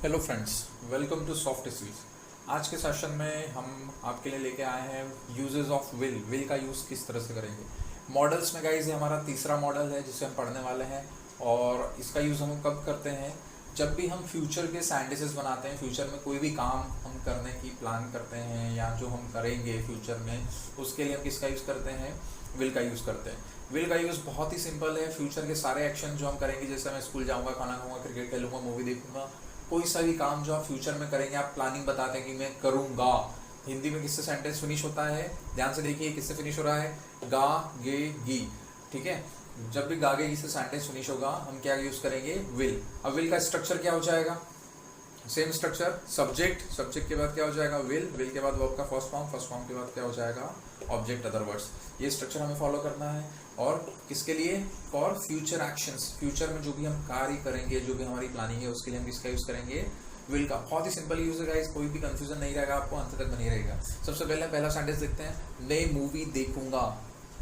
Hello friends, welcome to soft skills. आज के session में हम आपके लिए लेके आए हैं यूजेस ऑफ विल का यूज़ किस तरह से करेंगे। मॉडल्स में गाइस ये हमारा तीसरा मॉडल है जिसे हम पढ़ने वाले हैं। और इसका यूज़ हम कब करते हैं? जब भी हम फ्यूचर के सेंटेंसेस बनाते हैं, फ्यूचर में कोई भी काम हम करने की प्लान करते हैं या जो हम करेंगे फ्यूचर में, उसके लिए हम किसका यूज़ करते हैं? विल का यूज़ करते हैं। विल का यूज़ बहुत ही सिंपल है। फ्यूचर के सारे एक्शन जो हम करेंगे, जैसे मैं स्कूल जाऊँगा, खाना खाऊँगा, क्रिकेट खेलूँगा, मूवी देखूँगा, कोई सा भी काम जो आप फ्यूचर में करेंगे, आप प्लानिंग बताते हैं कि मैं करूँगा। हिंदी में किससे सेंटेंस फिनिश होता है? ध्यान से देखिए, किससे फिनिश हो रहा है? गा गे गी। ठीक है, जब भी गा गे गी से सेंटेंस फिनिश होगा, हम क्या यूज़ करेंगे? विल। अब विल का स्ट्रक्चर क्या हो जाएगा? सेम स्ट्रक्चर, सब्जेक्ट के बाद क्या हो जाएगा? विल के बाद वर्ब का फर्स्ट फॉर्म के बाद क्या हो जाएगा? Object other words. ये स्ट्रक्चर हमें फॉलो करना है। और किसके लिए? For future actions. फ्यूचर में जो भी हम कार्य करेंगे, जो भी हमारी प्लानिंग है, उसके लिए हम किसका यूज करेंगे? विल का। बहुत ही सिंपल यूज है गाइस, कोई भी कंफ्यूजन नहीं रहेगा आपको, अंत तक बनी रहेगा। सबसे पहले पहला सेंटेंस देखते हैं, मैं मूवी देखूंगा।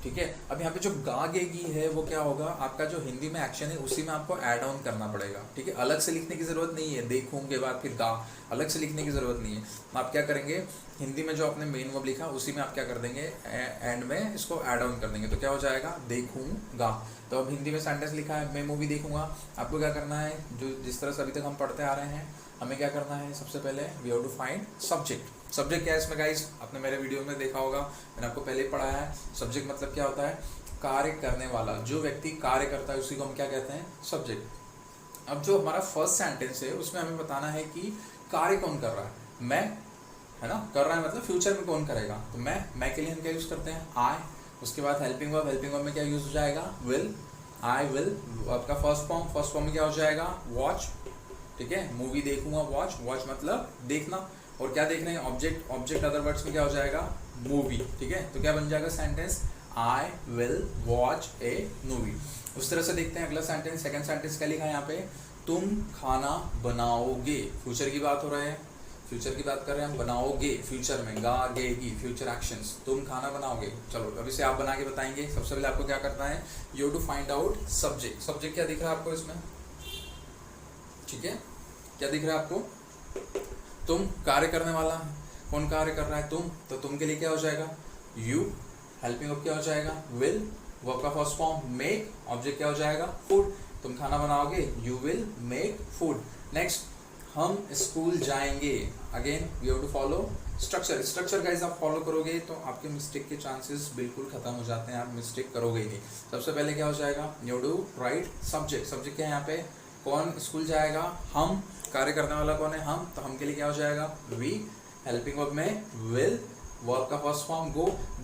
ठीक है, अब यहाँ पे जो गागेगी है वो क्या होगा? आपका जो हिंदी में एक्शन है उसी में आपको ऐड ऑन करना पड़ेगा। ठीक है, अलग से लिखने की जरूरत नहीं है। देखूं के बाद फिर गा, अलग से लिखने की जरूरत नहीं है। आप क्या करेंगे? हिंदी में जो आपने मेन वर्ब लिखा उसी में आप क्या कर देंगे? एंड में इसको ऐड ऑन कर देंगे, तो क्या हो जाएगा? देखूंगा। तो अब हिंदी में सेंटेंस लिखा है, मैं मूवी देखूंगा। आपको क्या करना है? जो जिस तरह से अभी तक हम पढ़ते आ रहे हैं, हमें क्या करना है? सबसे पहले we have to find subject. Subject क्या है इसमें गाइस? आपने मेरे वीडियो में देखा होगा, मैंने आपको पहले ही पढ़ाया है। सब्जेक्ट मतलब क्या होता है? कार्य करने वाला। जो व्यक्ति कार्य करता है उसी को हम क्या कहते हैं? सब्जेक्ट। अब जो हमारा फर्स्ट सेंटेंस है उसमें हमें बताना है कि कार्य कौन कर रहा है? मैं, है ना? कर रहा है मतलब फ्यूचर में कौन करेगा? तो मैं के लिए हम क्या यूज करते हैं? आई। उसके बाद हेल्पिंग वर्ब में क्या यूज हो जाएगा? विल। I will. आपका फर्स्ट फॉर्म में क्या हो जाएगा? वॉच। ठीक है, मूवी देखूंगा, वॉच मतलब देखना। और क्या देख रहे हैं? ऑब्जेक्ट अदर वर्ड्स में क्या हो जाएगा? मूवी। ठीक है, तो क्या बन जाएगा sentence? I will watch A movie. उस तरह से देखते हैं अगला सेंटेंस। सेकंड सेंटेंस क्या लिखा है यहाँ पे? तुम खाना बनाओगे। फ्यूचर की बात हो रहा है, फ्यूचर की बात कर रहे हैं हम। बनाओगे फ्यूचर में, गागेगी, फ्यूचर एक्शंस। तुम खाना बनाओगे। चलो अभी से आप बना के बताएंगे। सबसे पहले आपको क्या करना है? You to find out subject. Subject क्या दिख रहा है आपको इसमें? ठीक है, क्या दिख रहा है आपको? तुम, कार्य करने वाला है। कौन कार्य कर रहा है? तुम। तो तुम के लिए क्या हो जाएगा? यू। हेल्पिंग वर्ब क्या हो जाएगा? विल। वर्ब का फर्स्ट फॉर्म मेक। ऑब्जेक्ट क्या हो जाएगा? फूड। तुम खाना बनाओगे, you will make food. Next, हम स्कूल जाएंगे। Again we have to follow structure guys. आप फॉलो करोगे तो आपके मिस्टेक के चांसेस बिल्कुल खत्म हो जाते हैं, आप मिस्टेक करोगे ही नहीं। सबसे पहले क्या हो जाएगा? You to write subject. Subject क्या है यहाँ पे? कौन स्कूल जाएगा? हम। कार्य करने वाला कौन है? हम। तो हम के लिए क्या हो जाएगा? वी। हेल्पिंग वर्ब में विल। वर्ब का फर्स्ट फॉर्म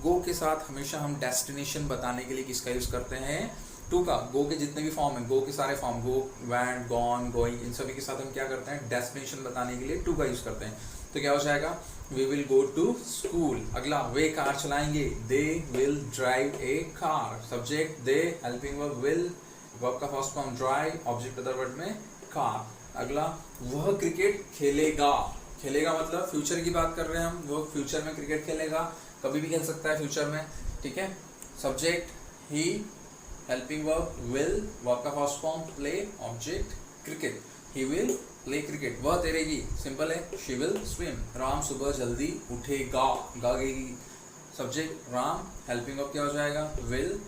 गो के साथ हमेशा हम डेस्टिनेशन बताने के लिए किसका यूज करते हैं? टू का। गो के जितने भी फॉर्म है, गो के सारे फॉर्म, गो, वेंट, गॉन, गोइंग, इन सभी के साथ हम क्या करते हैं? डेस्टिनेशन बताने के लिए टू का यूज करते हैं। तो क्या हो जाएगा? We will go to school. अगला, वे कार चलाएंगे। They will drive a car. Subject they, helping verb will, verb का first form drive, object other word में कार। अगला, वह क्रिकेट खेलेगा। खेलेगा मतलब फ्यूचर की बात कर रहे हैं हम, वो फ्यूचर में क्रिकेट खेलेगा, कभी भी खेल सकता है फ्यूचर में। ठीक है, subject he, helping verb will, verb का first form play, object cricket. He will play cricket. वह तैरेगी, सिंपल है। She will swim. राम सुबह जल्दी उठेगा, गागेगी। सब्जेक्ट राम, हेल्पिंग वर्ब क्या हो जाएगा? Will,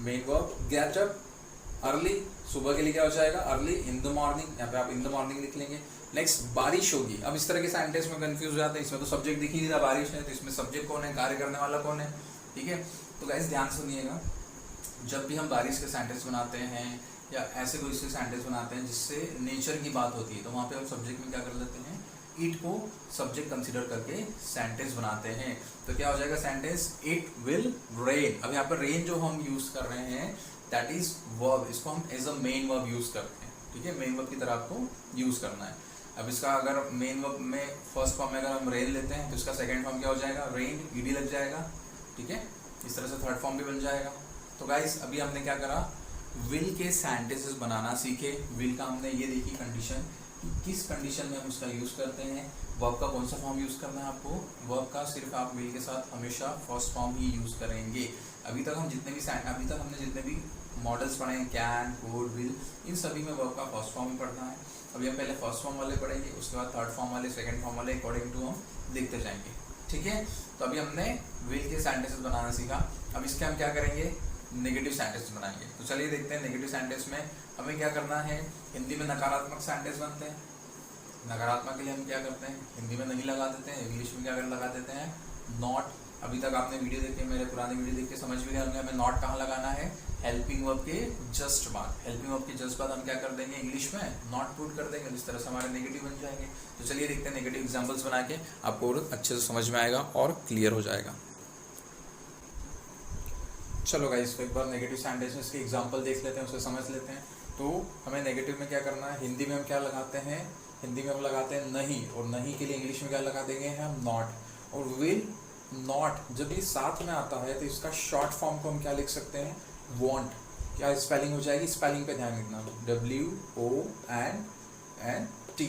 main verb get up early. सुबह के लिए क्या हो जाएगा? Early, in the morning. यहाँ पे आप इन द मॉर्निंग लिख लेंगे। नेक्स्ट, बारिश होगी। अब इस तरह के सेंटेंस में कंफ्यूज हो जाते हैं। इसमें तो सब्जेक्ट दिख ही नहीं रहा, बारिश है, तो इसमें सब्जेक्ट कौन है? कार्य करने वाला कौन है? ठीक है, तो गाइस ध्यान सुनिएगा, जब भी हम बारिश के सेंटेंस बनाते हैं या ऐसे कोई से सेंटेंस बनाते हैं जिससे नेचर की बात होती है, तो वहाँ पे हम सब्जेक्ट में क्या कर लेते हैं? इट को सब्जेक्ट कंसिडर करके सेंटेंस बनाते हैं। तो क्या हो जाएगा सेंटेंस? It will rain. अब यहाँ पर रेन जो हम यूज कर रहे हैं दैट इज वर्ब, इसको हम as a main verb use करते हैं। ठीक है, मेन वर्ब की तरह आपको यूज करना है। अब इसका अगर मेन वर्ब में फर्स्ट फॉर्म में अगर हम रेन लेते हैं तो इसका सेकंड फॉर्म क्या हो जाएगा? रेन, ईडी लग जाएगा। ठीक है, इस तरह से थर्ड फॉर्म भी बन जाएगा। तो गाइस अभी हमने क्या करा? विल के सेंटेंसेस बनाना सीखे। विल का हमने ये देखी कंडीशन, किस कंडीशन में हम उसका यूज करते हैं। वर्ब का कौन सा फॉर्म यूज करना है आपको? वर्ब का सिर्फ आप विल के साथ हमेशा फर्स्ट फॉर्म ही यूज करेंगे। अभी तक हमने जितने भी मॉडल्स पढ़े हैं, कैन, कुड, विल, इन सभी में वर्ब का फर्स्ट फॉर्म ही पढ़ना है। अभी हम पहले फर्स्ट फॉर्म वाले पढ़ेंगे, उसके बाद थर्ड फॉर्म वाले, सेकंड फॉर्म वाले अकॉर्डिंग टू हम देखते जाएंगे, ठीक है। तो अभी हमने विल के सेंटेंसेस बनाना सीखा, अब इसके हम क्या करेंगे, नेगेटिव सेंटेंस बनाएंगे। तो चलिए देखते हैं नेगेटिव सेंटेंस में हमें क्या करना है। हिंदी में नकारात्मक सेंटेंस बनते हैं, नकारात्मक के लिए हम क्या करते हैं, हिंदी में नहीं लगा देते हैं, इंग्लिश में क्या कर लगा देते हैं, नॉट। अभी तक आपने वीडियो देखे, मेरे पुराने वीडियो देख के समझ भी गए होंगे हमें नॉट कहाँ लगाना है, हेल्पिंग वर्ब के जस्ट बाद। हेल्पिंग वर्ब के जस्ट बाद हम क्या कर देंगे, इंग्लिश में नॉट पुट कर देंगे, इस तरह से हमारे नेगेटिव बन जाएंगे। तो चलिए देखते हैं नेगेटिव एग्जांपल्स बना के, आपको और अच्छे से समझ में आएगा और क्लियर हो जाएगा। चलो गाइस, एक बार नेगेटिव सेंटेंसेस के एग्जांपल देख लेते हैं, उसे समझ लेते हैं। तो हमें नेगेटिव में क्या करना है, हिंदी में हम क्या लगाते हैं, हिंदी में हम लगाते हैं नहीं, और नहीं के लिए इंग्लिश में क्या लगा देंगे हम, नॉट। और विल नॉट जब ये साथ में आता है तो इसका शॉर्ट फॉर्म को हम क्या लिख सकते हैं, वॉन्ट। क्या स्पेलिंग हो जाएगी, स्पेलिंग पे ध्यान रखना, WONT।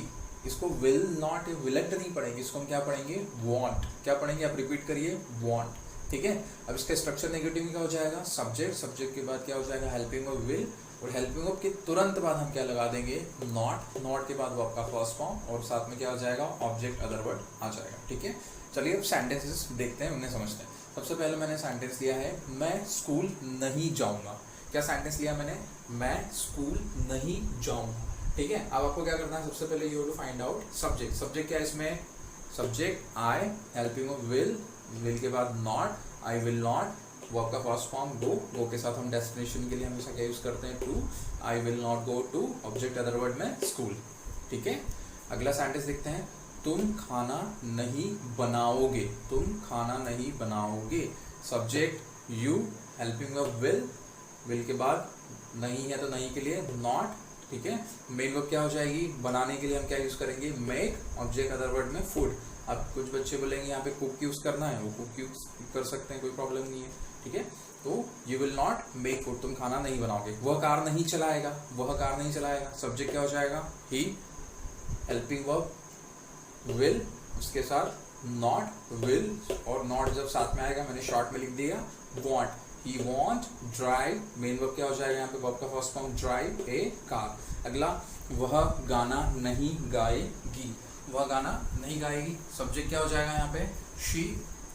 इसको विल नॉट, विलेट नहीं पढ़ेंगे, इसको हम क्या पढ़ेंगे, वॉन्ट। क्या पढ़ेंगे, आप रिपीट करिए, वॉन्ट, ठीक है। अब इसका स्ट्रक्चर नेगेटिव क्या हो जाएगा, सब्जेक्ट, सब्जेक्ट के बाद क्या हो जाएगा, हेल्पिंग वर्ब विल, और हेल्पिंग वर्ब के तुरंत बाद हम क्या लगा देंगे, नॉट। नॉट के बाद वो आपका फर्स्ट फॉर्म, और साथ में क्या हो जाएगा, ऑब्जेक्ट अदर वर्ड आ जाएगा, ठीक है। चलिए अब सेंटेंसेस देखते हैं, उन्हें समझते हैं। सबसे पहले मैंने सेंटेंस लिया है, मैं स्कूल नहीं जाऊंगा। क्या सेंटेंस लिया मैंने, मैं स्कूल नहीं जाऊंगा, ठीक है। अब आपको क्या करना है, सबसे पहले you have to find out subject. Subject क्या है इसमें, subject I, helping verb will, will के बाद not, I will not, verb का फर्स्ट फॉर्म गो, गो के साथ हम डेस्टिनेशन के लिए हमेशा क्या यूज करते हैं, to, I will not go to, object other word में स्कूल, ठीक है। अगला सेंटेंस देखते हैं, तुम खाना नहीं बनाओगे, तुम खाना नहीं बनाओगे, subject you, helping verb will, will के बाद नहीं है तो नहीं के लिए नॉट, ठीक है। मेन वर्ब क्या हो जाएगी, बनाने के लिए हम क्या यूज करेंगे, मेक, ऑब्जेक्ट अदर वर्ड में फूड। अब कुछ बच्चे बोलेंगे यहाँ पे कुक यूज करना है, वो कुक यूज कर सकते हैं, कोई प्रॉब्लम नहीं है, ठीक है। तो you will not make food, तुम खाना नहीं बनाओगे। वह कार नहीं चलाएगा, वह कार नहीं चलाएगा, सब्जेक्ट क्या हो जाएगा, ही, हेल्पिंग वर्ब विल, उसके साथ नॉट, विल, और नॉट जब साथ में आएगा मैंने शॉर्ट में लिख दिया, वॉन्ट, ही वॉन्ट ड्राइव, मेन वर्ब क्या हो जाएगा यहाँ पे, वर्ब का first form drive a car. अगला, वह गाना नहीं गाएगी, वह गाना नहीं गाएगी, सब्जेक्ट क्या हो जाएगा यहाँ पे, शी,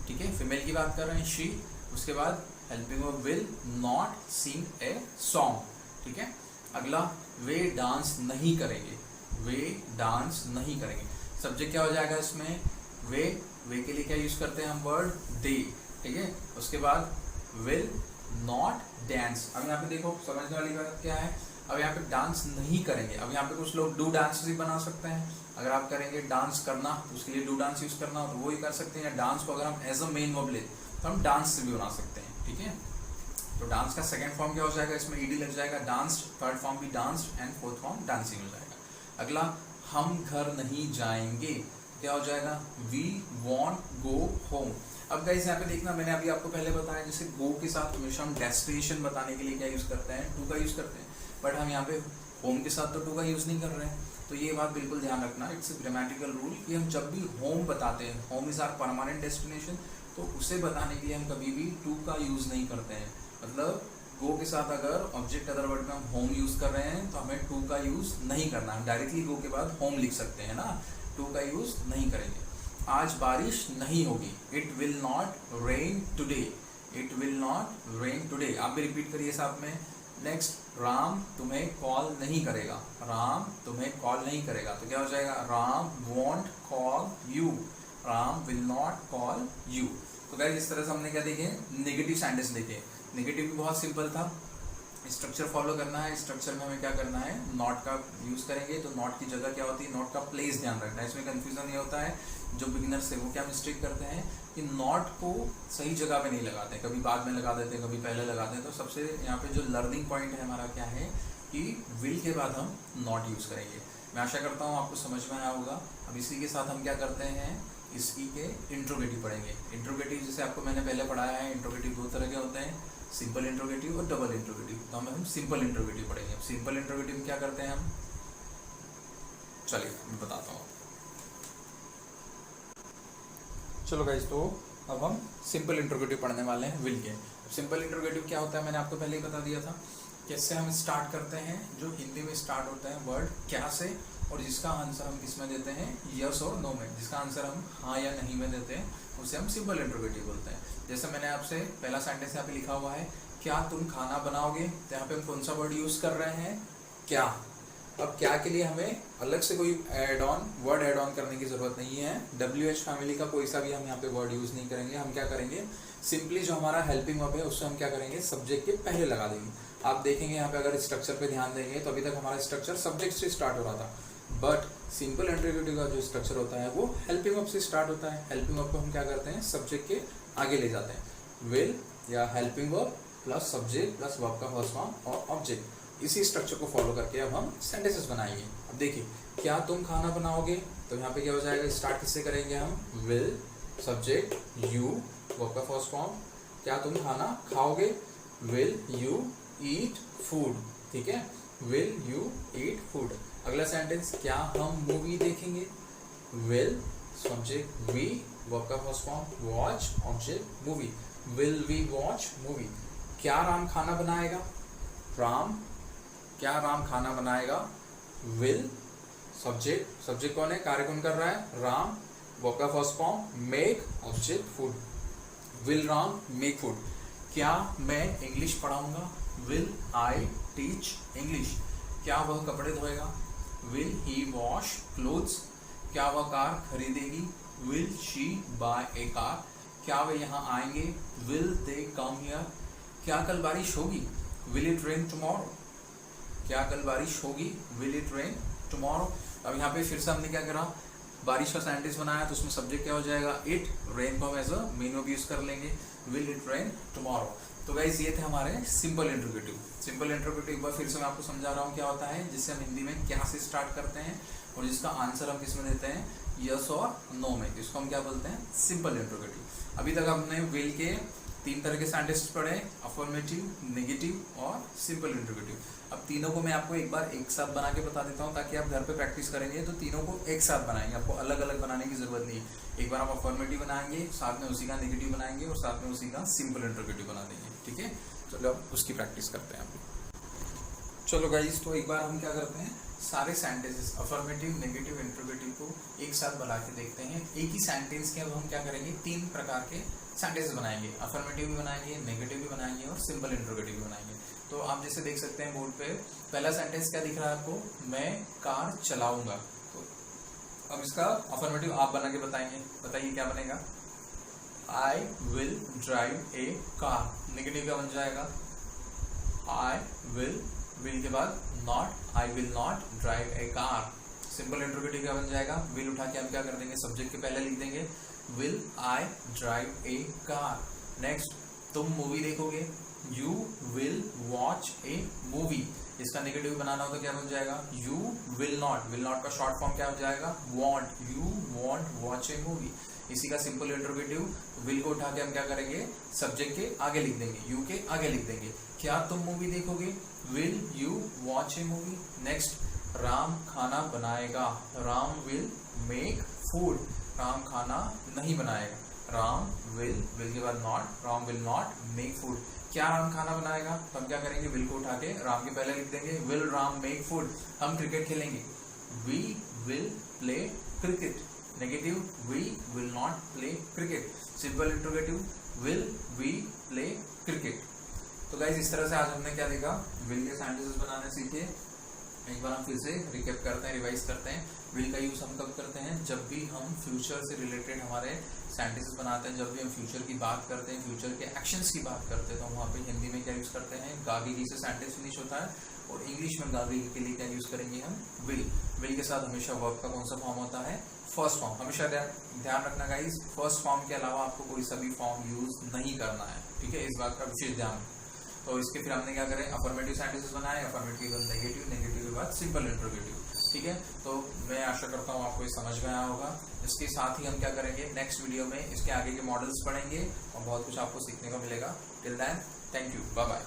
ठीक है, फीमेल की बात कर रहे हैं, शी। उसके बाद helping verb will not sing a song, ठीक है। अगला, वे डांस नहीं करेंगे, वे डांस नहीं करेंगे, सब्जेक्ट क्या हो जाएगा इसमें, वे, वे के लिए क्या यूज करते हैं हम, वर्ड दे, ठीक है। उसके बाद विल नॉट डांस। अब यहाँ पे देखो समझने वाली बात क्या है, अब यहाँ पे डांस नहीं करेंगे, अब यहाँ पे कुछ लोग डू डांस भी बना सकते हैं, अगर आप करेंगे डांस करना तो उसके लिए डू डांस यूज करना, तो वो ही कर सकते हैं। डांस को अगर हम एज अ मेन वर्ब ले तो हम डांस से भी बना सकते हैं, ठीक है। तो डांस का सेकंड फॉर्म क्या हो जाएगा, इसमें ईडी लग जाएगा, डांस्ड, थर्ड फॉर्म भी danced, and fourth form dancing हो जाएगा। अगला, हम घर नहीं जाएंगे, क्या हो जाएगा, वी वॉन्ट गो होम। अब गाइस यहाँ पे देखना, मैंने अभी आपको पहले बताया जैसे गो के साथ हमेशा हम डेस्टिनेशन बताने के लिए क्या यूज करते हैं, टू का यूज करते हैं, बट हम यहाँ पे होम के साथ तो टू का यूज नहीं कर रहे हैं। तो ये बात बिल्कुल ध्यान रखना, इट्स ग्रामेटिकल रूल कि हम जब भी होम बताते हैं, home is our permanent destination, तो उसे बताने के लिए हम कभी भी टू का यूज नहीं करते हैं। मतलब गो के साथ अगर ऑब्जेक्ट अदर वर्ड में हम होम यूज कर रहे हैं तो हमें टू का यूज नहीं करना, हम डायरेक्टली गो के बाद होम लिख सकते हैं ना, टू का यूज नहीं करेंगे। आज बारिश नहीं होगी, it will not rain today, it will not rain today, आप भी रिपीट करिए साथ में। नेक्स्ट, राम तुम्हें कॉल नहीं करेगा, राम तुम्हें कॉल नहीं करेगा, तो क्या हो जाएगा, Ram want call you, Ram will not call you. तो गाइस इस तरह से हमने क्या देखे, नेगेटिव सेंटेंस देखे। नेगेटिव भी बहुत सिंपल था, स्ट्रक्चर फॉलो करना है। स्ट्रक्चर में हमें क्या करना है, नॉट का यूज करेंगे, तो नॉट की जगह क्या होती है, नॉट का प्लेस ध्यान रखना है। इसमें कंफ्यूजन ये होता है, जो बिगिनर्स है वो क्या मिस्टेक करते हैं कि नॉट को सही जगह पे नहीं लगाते, कभी बाद में लगा देते हैं, कभी पहले लगाते हैं। तो सबसे यहाँ पे जो लर्निंग पॉइंट है हमारा क्या है कि विल के बाद हम नॉट यूज करेंगे। मैं आशा करता हूँ आपको समझ में आया होगा। अब इसी के साथ हम क्या करते हैं, इसकी के इंट्रोगेटिव पढ़ेंगे। इंट्रोगेटिव जैसे आपको मैंने पहले पढ़ाया है, इंट्रोगेटिव दो तरह के होते हैं, सिंपल इंट्रोगेटिव और डबल इंट्रोगेटिव। तो हम सिंपल इंट्रोगेटिव पढ़ेंगे। अब सिंपल इंट्रोगेटिव में क्या करते हैं हम, चलिए मैं बताता हूँ। चलो गाइस, तो अब हम सिंपल इंट्रोगेटिव पढ़ने वाले हैं विल के। सिंपल इंट्रोगेटिव क्या होता है मैंने आपको पहले ही बता दिया था। कैसे हम स्टार्ट करते हैं, जो हिंदी में स्टार्ट होता है वर्ड क्या से, और जिसका आंसर हम किसमें देते हैं, यस और नो में। जिसका आंसर हम हाँ या नहीं में देते हैं उसे हम सिंपल इंटरोगेटिव बोलते हैं। जैसे मैंने आपसे पहला सेंटेंस यहाँ पे लिखा हुआ है, क्या तुम खाना बनाओगे, तो यहाँ पे हम कौन सा वर्ड यूज कर रहे हैं, क्या। अब क्या के लिए हमें अलग से कोई वर्ड एड ऑन करने की जरूरत नहीं है। WH फैमिली का कोई सा भी हम यहाँ पे वर्ड यूज नहीं करेंगे। हम क्या करेंगे, सिंपली जो हमारा हेल्पिंग वर्ब है उससे हम क्या करेंगे, सब्जेक्ट के पहले लगा देंगे। आप देखेंगे यहाँ पे अगर स्ट्रक्चर पे ध्यान देंगे तो अभी तक हमारा स्ट्रक्चर सब्जेक्ट से स्टार्ट हो रहा था, बट सिंपल इंटरोगेटिव का जो स्ट्रक्चर होता है वो हेल्पिंग वर्ब से स्टार्ट होता है। हेल्पिंग वर्ब को हम क्या करते हैं, सब्जेक्ट के आगे ले जाते हैं। विल या helping verb plus subject plus verb का फर्स्ट फॉर्म और ऑब्जेक्ट, इसी स्ट्रक्चर को फॉलो करके अब हम सेंटेंसेस बनाएंगे। अब देखिए, क्या तुम खाना बनाओगे, तो यहाँ पे क्या हो जाएगा, स्टार्ट किससे करेंगे हम, विल सब्जेक्ट यू वर्ब का फर्स्ट फॉर्म। क्या तुम खाना खाओगे, विल यू ईट फूड, ठीक है, विल यू ईट फूड। अगला सेंटेंस, क्या हम मूवी देखेंगे, विल सब्जेक्ट वी वर्ब का first form, watch object movie, will we watch movie. क्या राम खाना बनाएगा, राम, क्या राम खाना बनाएगा, विल सब्जेक्ट कौन है, कार्य कौन कर रहा है, राम, वर्ब का first form, make object food, will Ram make food. क्या मैं इंग्लिश पढ़ाऊंगा, विल आई टीच इंग्लिश। क्या वह कपड़े धोएगा, विल ही वॉश क्लोथ्स। क्या वह कार खरीदेगी, will she buy a car. क्या वे यहाँ आएंगे, विल दे कम हियर। क्या कल बारिश होगी, विल इट रेन टुमारो। क्या कल बारिश होगी, विल इट रेन टुमारो। अब यहाँ पे फिर से हमने क्या करा, बारिश का सेंटेंस बनाया तो उसमें सब्जेक्ट क्या हो जाएगा, इट, रेन को हम as a main verb use कर लेंगे, विल इट रेन टुमारो। तो गाइस ये थे हमारे सिंपल इंटरोगेटिव। सिंपल इंटरोगेटिव एक बार फिर से मैं आपको समझा रहा हूँ क्या होता है, जिससे हम हिंदी में क्या से स्टार्ट करते हैं और जिसका आंसर हम किसमें देते हैं, यस और नो में। इसको हम क्या बोलते हैं, सिंपल इंटरोगेटिव। अभी तक हमने विल के 3 तरह के सेंटेंस पढ़े, अफर्मेटिव, नेगेटिव और सिंपल इंटरोगेटिव। अब तीनों को मैं आपको एक बार एक साथ बना के बता देता हूँ ताकि आप घर पे प्रैक्टिस करेंगे तो तीनों को एक साथ बनाएंगे, आपको अलग अलग बनाने की जरूरत नहीं है। एक बार आप अफर्मेटिव बनाएंगे, साथ में उसी का नेगेटिव बनाएंगे और साथ में उसी का सिंपल इंटरोगेटिव बना देंगे, ठीक है। चलो अब उसकी प्रैक्टिस करते हैं आप। चलो गाइस, तो एक बार हम क्या करते हैं, सारे सेंटेंसेस अफर्मेटिव, नेगेटिव, इंटरोगेटिव को एक साथ बना के देखते हैं। एक ही सेंटेंस के अब हम क्या करेंगे, 3 प्रकार के सेंटेंसेस बनाएंगे, अफर्मेटिव भी बनाएंगे, नेगेटिव भी बनाएंगे और सिंपल इंटरोगेटिव भी बनाएंगे। तो आप जैसे देख सकते हैं बोर्ड पे, पहला सेंटेंस क्या दिख रहा है आपको, मैं कार चलाऊंगा। तो अब इसका अफर्मेटिव आप बना के बताएंगे, बताइए क्या बनेगा, I will drive a car. Negative क्या बन जाएगा, आई विल के बाद not, I will not drive a car. Simple interrogative क्या बन जाएगा, विल उठा के हम क्या कर देंगे, सब्जेक्ट के पहले लिख देंगे, will I drive a car. Next, तुम मूवी देखोगे, you will watch A movie. इसका नेगेटिव बनाना हो तो क्या बन जाएगा, यू विल नॉट का शॉर्ट फॉर्म क्या हो जाएगा, want, you want watch A movie. इसी का सिंपल इंटरोगेटिव, विल को उठा के हम क्या करेंगे, सब्जेक्ट के आगे लिख देंगे, यू के आगे लिख देंगे। क्या तुम मूवी देखोगे, will you watch A movie. Next, Ram खाना बनाएगा, Ram will make food. Ram खाना नहीं बनाएगा, राम विल के बाद not, Ram will not make food. क्या राम खाना बनाएगा, तो हम क्या करेंगे, विल को उठा के राम के पहले लिख देंगे, विल राम मेक फूड। हम क्रिकेट खेलेंगे, we will play cricket. Negative, we will not play cricket. Simple interrogative, will we play cricket. तो गाइस इस तरह से आज हमने क्या देखा, विल के सेंटेंसेस बनाने सीखे। एक बार हम फिर से रिकैप करते हैं, रिवाइज करते हैं। विल का यूज हम कब करते हैं, जब भी हम फ्यूचर से रिलेटेड हमारे सेंटेंसेस बनाते हैं, जब भी हम फ्यूचर की बात करते हैं, फ्यूचर के एक्शंस की बात करते हैं, तो वहाँ पे हिंदी में क्या यूज करते हैं, गागी से सेंटेंस फिनिश होता है और इंग्लिश में गागी के लिए क्या यूज करेंगे हम, विल। विल के साथ हमेशा वर्ब का कौन सा फॉर्म होता है, फर्स्ट फॉर्म। हमेशा ध्यान रखना गाइस, फर्स्ट फॉर्म के अलावा आपको कोई सा भी फॉर्म यूज नहीं करना है, ठीक है, इस बात का विशेष ध्यान। तो इसके फिर हमने क्या करें, अफर्मेटिव सेंटेंसेस बनाए, अफर्मेटिव के बाद नेगेटिव, नेगेटिव के बाद सिंपल इंटरोगेटिव, ठीक है। तो मैं आशा करता हूँ आपको ये समझ में आया होगा। इसके साथ ही हम क्या करेंगे, नेक्स्ट वीडियो में इसके आगे के मॉडल्स पढ़ेंगे और बहुत कुछ आपको सीखने को मिलेगा। Till then, thank you, bye bye.